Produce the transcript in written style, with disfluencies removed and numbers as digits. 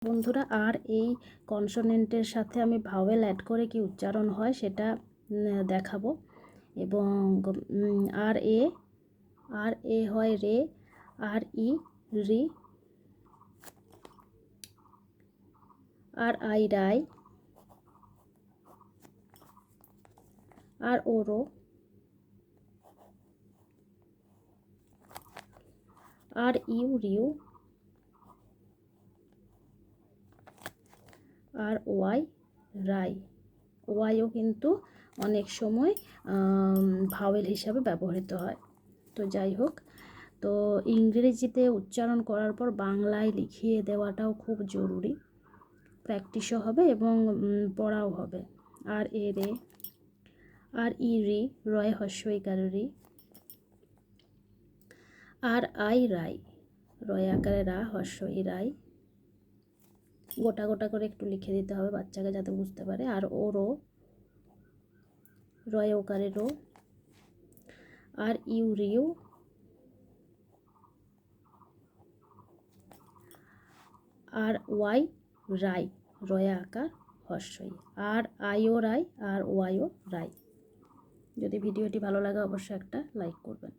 বন্ধুরা, আর এই কনসোনেন্টের সাথে আমি ভাওয়েল অ্যাড করে কি উচ্চারণ হয় সেটা দেখাবো। এবং আর এ হয় রে, আর ই রি, আর আই রাই, আর ও রো, আর ইউ রিউ, আর ওয়াই রাই। ওয়াইও কিন্তু অনেক সময় ভাওয়েল হিসাবে ব্যবহৃত হয়। তো যাই হোক, তো ইংরেজিতে উচ্চারণ করার পর বাংলায় লিখিয়ে দেওয়াটাও খুব জরুরি। প্র্যাকটিসও হবে এবং পড়াও হবে। আর এ রে, আর ই রি, রয় হস্য ইকার রি, আর আই রাই, রয় আকারে রা, হস্য ই রাই। গোটা গোটা করে একটু লিখে দিতে হবে বাচ্চাকে যাতে বুঝতে পারে। আর ও রো, রয় ওকারে রো, আর ইউ রিউ, আর ওয়াই রাই, রয়া আকার হস্যই, আর আইও রাই, আর ওয়াইও রাই। যদি ভিডিওটি ভালো লাগে অবশ্যই একটা লাইক করবেন।